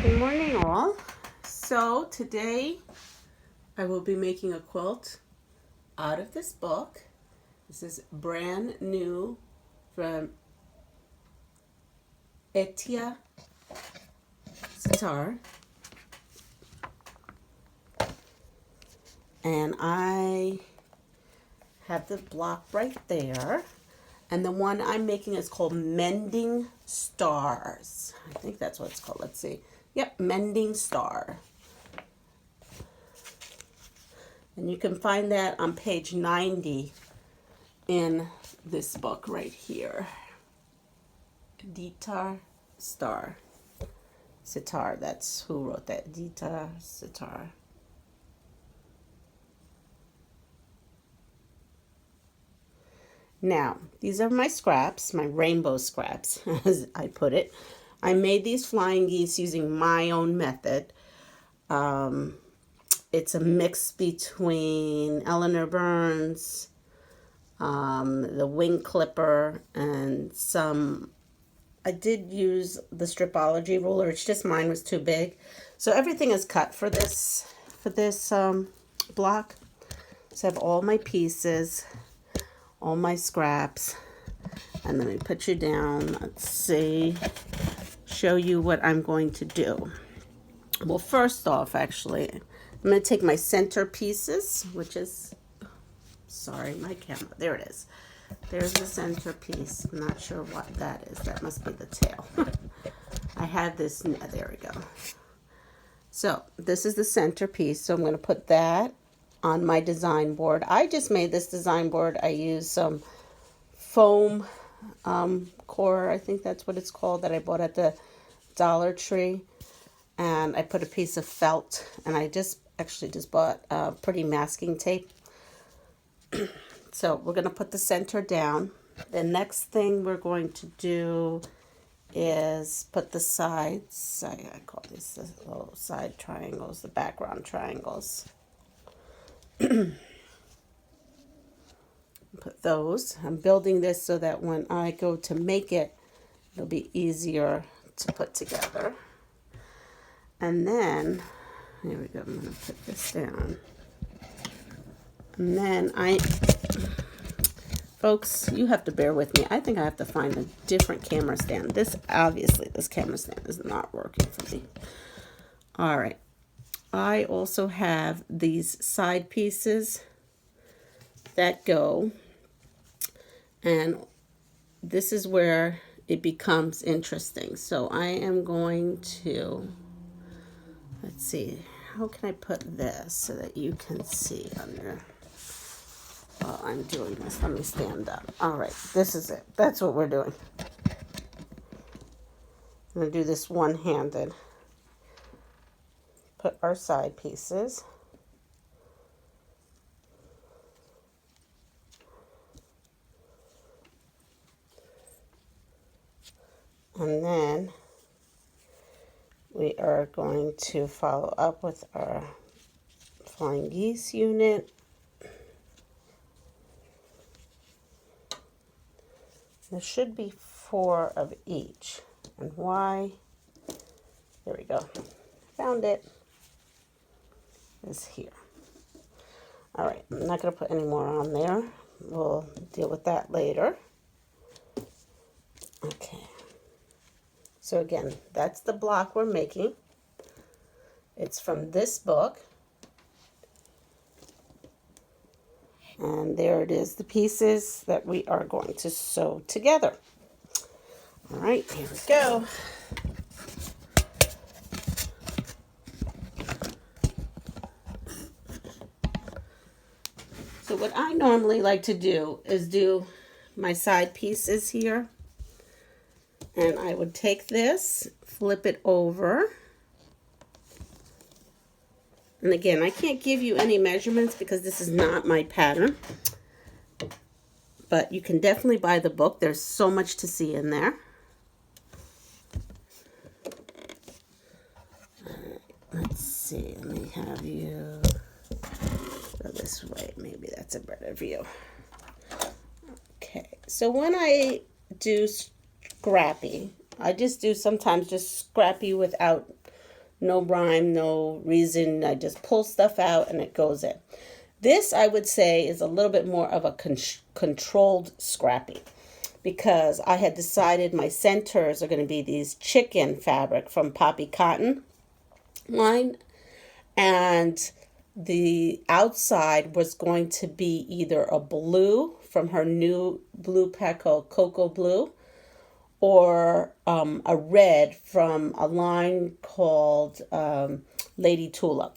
Good morning, all. So today I will be making a quilt out of this book. This is brand new from Etia Sitar, and I have the block right there. And the one I'm making is called Mending Stars. I think that's what it's called. Let's see. Yep, Mending Star. And you can find that on page 90 in this book right here. Dita Star. Sitar, that's who wrote that. Dita Sitar. Now, these are my scraps, my rainbow scraps, as I put it. I made these flying geese using my own method. It's a mix between Eleanor Burns, the wing clipper, and some. I did use the Stripology ruler. It's just mine was too big, so everything is cut for this block. So I have all my pieces, all my scraps, and let me put you down. Let's see, show you what I'm going to do. Well, first off, actually, I'm going to take my center pieces, which is, sorry, my camera, there it is. There's the center piece. I'm not sure what that is. That must be the tail. I had this, there we go. So this is the center piece. So I'm going to put that on my design board. I just made this design board. I used some foam core, I think that's what it's called, that I bought at the Dollar Tree. And I put a piece of felt, and I just bought pretty masking tape. So we're going to put the center down. The next thing we're going to do is put the sides. I call these the little side triangles, the background triangles. Put those. I'm building this so that when I go to make it, it'll be easier to put together. And then, here we go, I'm going to put this down. And then folks, you have to bear with me. I think I have to find a different camera stand. This camera stand is not working for me. All right. I also have these side pieces that go, and this is where it becomes interesting. So I am going to, let's see, how can I put this so that you can see under while I'm doing this? Let me stand up. All right, this is it. That's what we're doing. I'm going to do this one-handed. Put our side pieces. And then we are going to follow up with our flying geese unit. There should be 4 of each. And why? There we go. Found it. Is here. All right, I'm not going to put any more on there. We'll deal with that later. Okay. So again, that's the block we're making. It's from this book. And there it is, the pieces that we are going to sew together. All right, here we go. So what I normally like to do is do my side pieces here. And I would take this, flip it over. And again, I can't give you any measurements because this is not my pattern. But you can definitely buy the book. There's so much to see in there. All right, let's see. Let me have you go this way. Maybe that's a better view. Okay, so when I do scrappy, I just do sometimes just scrappy without No rhyme, no reason. I just pull stuff out and it goes in. This, I would say, is a little bit more of a controlled scrappy, because I had decided my centers are going to be these chicken fabric from Poppy Cotton line, and the outside was going to be either a blue from her new blue pack called Cocoa Blue, or a red from a line called Lady Tulip.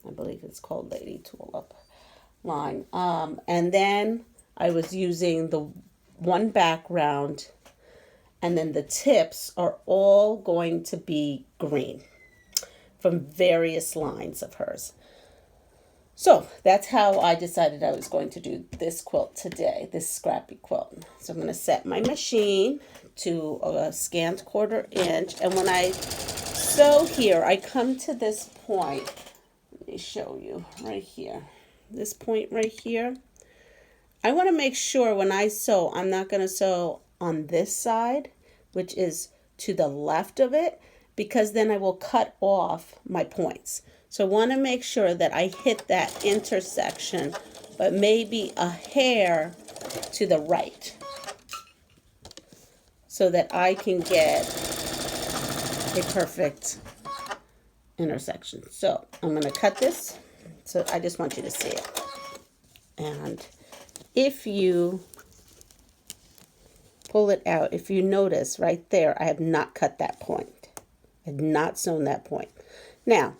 I believe it's called Lady Tulip line. And then I was using the one background, and then the tips are all going to be green from various lines of hers. So that's how I decided I was going to do this quilt today, this scrappy quilt. So I'm going to set my machine to a scant 1/4 inch. And when I sew here, I come to this point. Let me show you right here. This point right here. I want to make sure when I sew, I'm not going to sew on this side, which is to the left of it, because then I will cut off my points. So I want to make sure that I hit that intersection, but maybe a hair to the right, so that I can get a perfect intersection. So I'm going to cut this. So I just want you to see it. And if you pull it out, if you notice right there, I have not cut that point. I have not sewn that point. Now,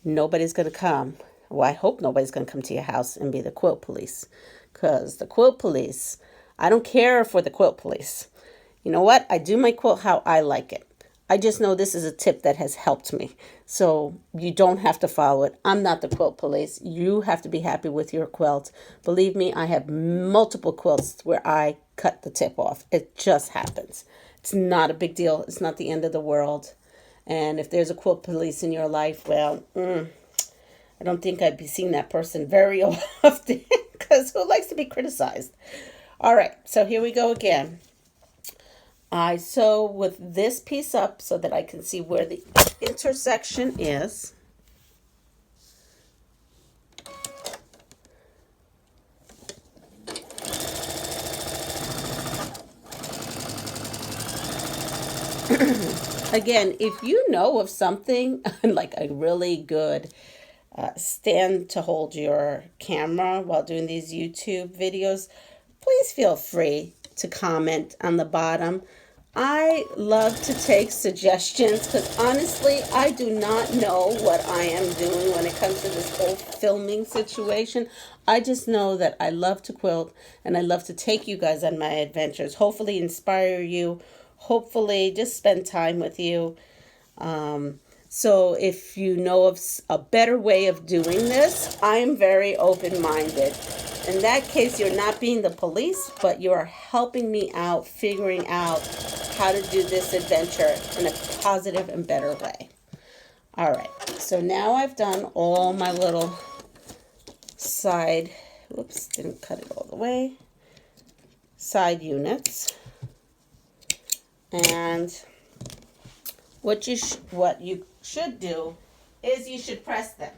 nobody's going to come. Well, I hope nobody's going to come to your house and be the quilt police. Because the quilt police, I don't care for the quilt police. You know what? I do my quilt how I like it. I just know this is a tip that has helped me. So you don't have to follow it. I'm not the quilt police. You have to be happy with your quilt. Believe me, I have multiple quilts where I cut the tip off. It just happens. It's not a big deal. It's not the end of the world. And if there's a quilt police in your life, well, I don't think I'd be seeing that person very often, because who likes to be criticized? All right, so here we go again. I sew with this piece up so that I can see where the intersection is. Again, if you know of something like a really good stand to hold your camera while doing these YouTube videos, please feel free to comment on the bottom. I love to take suggestions, because honestly, I do not know what I am doing when it comes to this whole filming situation. I just know that I love to quilt, and I love to take you guys on my adventures, hopefully inspire you, hopefully just spend time with you. So if you know of a better way of doing this, I'm very open-minded. In that case, you're not being the police, but you're helping me out, figuring out how to do this adventure in a positive and better way. All right, so now I've done all my little side, whoops, didn't cut it all the way, side units. And what you should do is you should press them.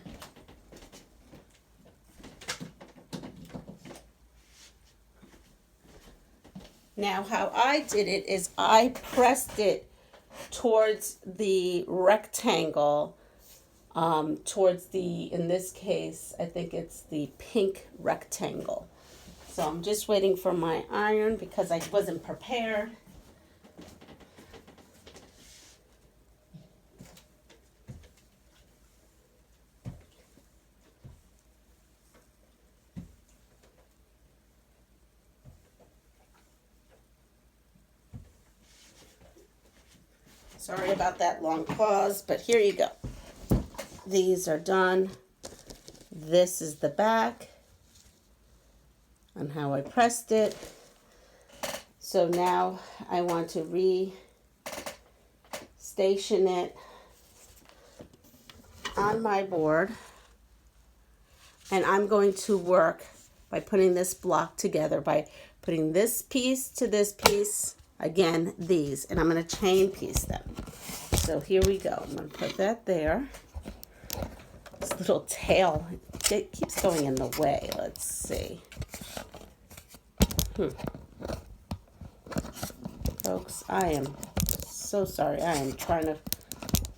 Now, how I did it is I pressed it towards the rectangle, towards the, in this case, I think it's the pink rectangle. So I'm just waiting for my iron because I wasn't prepared. Sorry about that long pause, but here you go. These are done. This is the back and how I pressed it. So now I want to re-station it on my board. And I'm going to work by putting this block together, by putting this piece to this piece. Again, these, and I'm going to chain piece them. So here we go. I'm going to put that there. This little tail, it keeps going in the way. Let's see. Folks, I am so sorry. I am trying to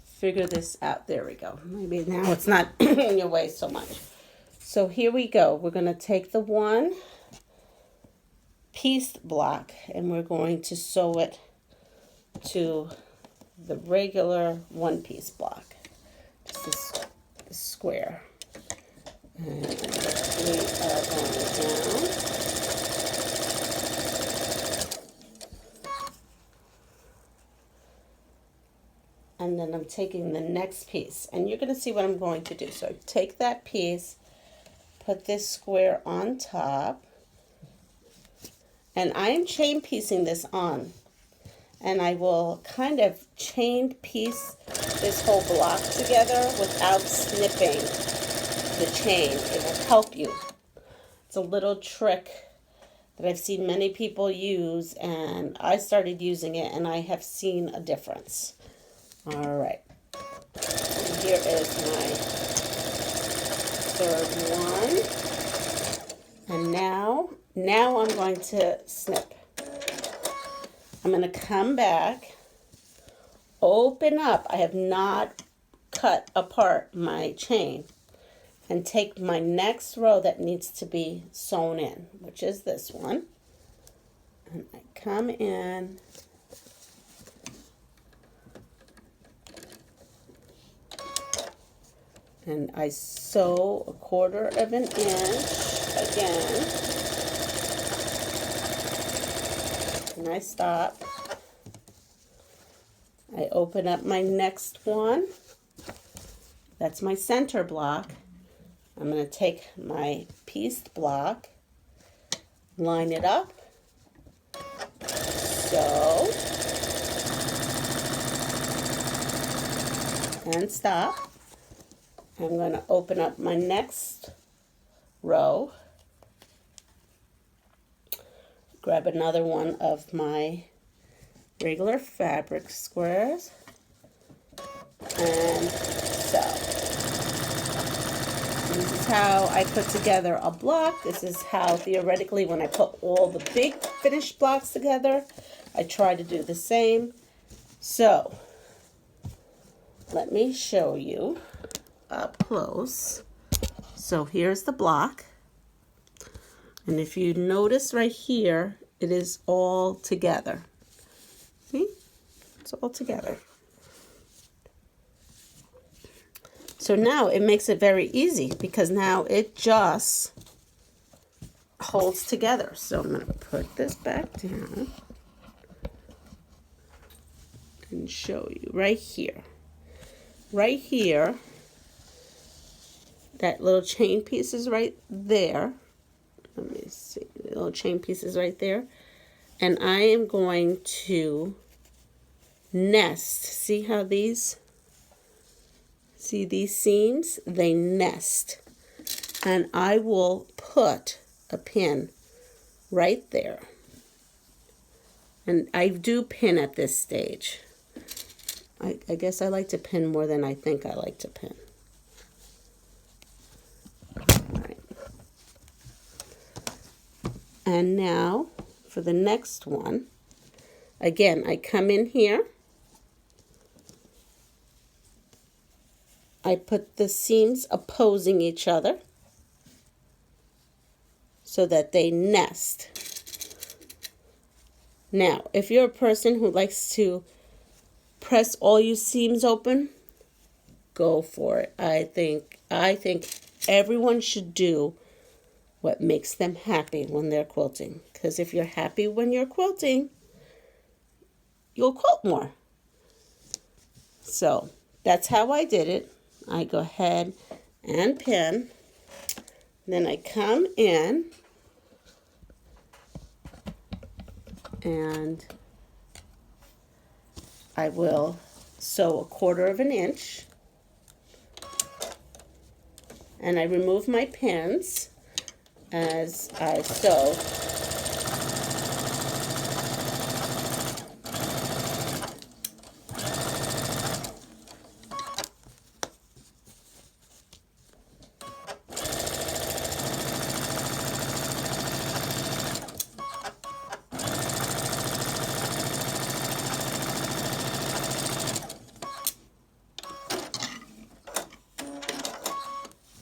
figure this out. There we go. Maybe now it's not in your way so much. So here we go. We're going to take the one piece block and we're going to sew it to the regular one piece block. Just this square. And we are going down. And then I'm taking the next piece. And you're going to see what I'm going to do. So take that piece, put this square on top. And I am chain piecing this on. And I will kind of chain piece this whole block together without snipping the chain. It will help you. It's a little trick that I've seen many people use, and I started using it and I have seen a difference. All right. And here is my third one. And now I'm going to snip. I'm going to come back, open up. I have not cut apart my chain, and take my next row that needs to be sewn in, which is this one. And I come in, and I sew 1/4 of an inch again. And I stop. I open up my next one. That's my center block. I'm going to take my pieced block, line it up, sew, and stop. I'm going to open up my next row, grab another one of my regular fabric squares, and sew. This is how I put together a block. This is how, theoretically, when I put all the big finished blocks together, I try to do the same. So, let me show you up close. So here's the block. And if you notice right here, it is all together. See? It's all together. So now it makes it very easy because now it just holds together. So I'm going to put this back down and show you right here. Right here, that little chain piece is right there. Let me see, the little chain piece is right there. And I am going to nest. See how these seams? They nest. And I will put a pin right there. And I do pin at this stage. I guess I like to pin more than I think I like to pin. All right. And now for the next one, again, I come in here. I put the seams opposing each other so that they nest. Now, if you're a person who likes to press all your seams open, go for it. I think everyone should do what makes them happy when they're quilting. Because if you're happy when you're quilting, you'll quilt more. So that's how I did it. I go ahead and pin. Then I come in and I will sew 1/4 of an inch. And I remove my pins as I sew.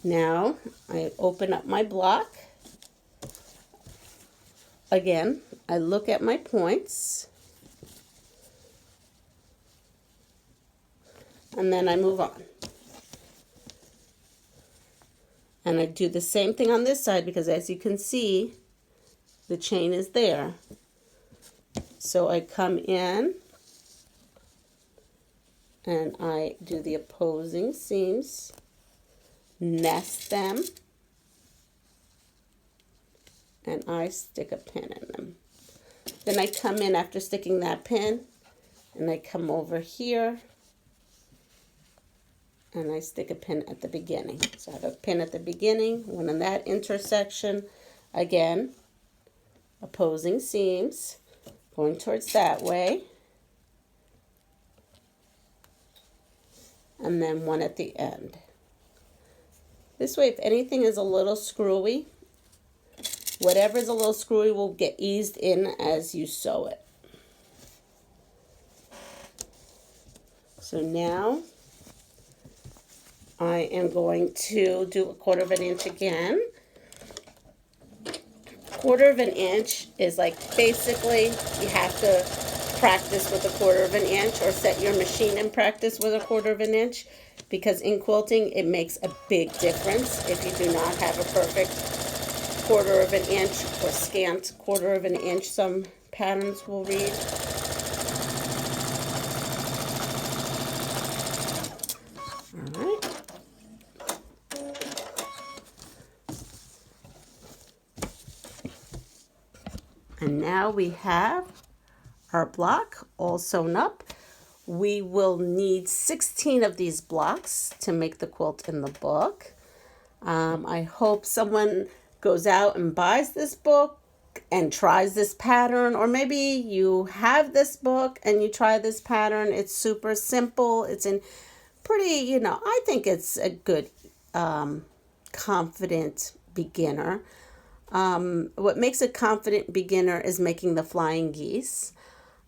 Now I open up my block. Again, I look at my points. And then I move on. And I do the same thing on this side because as you can see, the chain is there. So I come in and I do the opposing seams, nest them, and I stick a pin in them. Then I come in after sticking that pin and I come over here and I stick a pin at the beginning. So I have a pin at the beginning, one in that intersection. Again, opposing seams, going towards that way. And then one at the end. This way, if anything is a little screwy, whatever is a little screwy will get eased in as you sew it. So now I am going to do 1/4 inch again. 1/4 inch is like basically you have to practice with 1/4 inch or set your machine in practice with 1/4 inch because in quilting it makes a big difference if you do not have a perfect 1/4 inch or scant 1/4 inch. Some patterns will read. And now we have our block all sewn up. We will need 16 of these blocks to make the quilt in the book. I hope someone goes out and buys this book and tries this pattern, or maybe you have this book and you try this pattern. It's super simple. It's in pretty, I think it's a good, confident beginner. What makes a confident beginner is making the flying geese.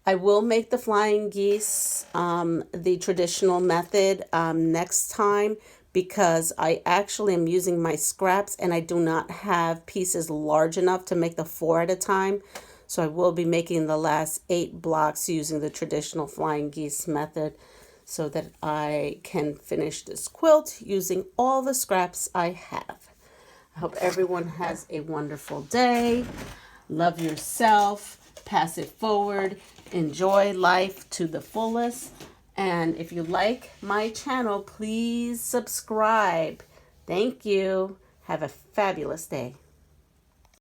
I will make the flying geese the traditional method next time because I actually am using my scraps and I do not have pieces large enough to make the 4 at a time. So I will be making the last 8 blocks using the traditional flying geese method so that I can finish this quilt using all the scraps I have. I hope everyone has a wonderful day. Love yourself. Pass it forward. Enjoy life to the fullest. And if you like my channel, please subscribe. Thank you. Have a fabulous day.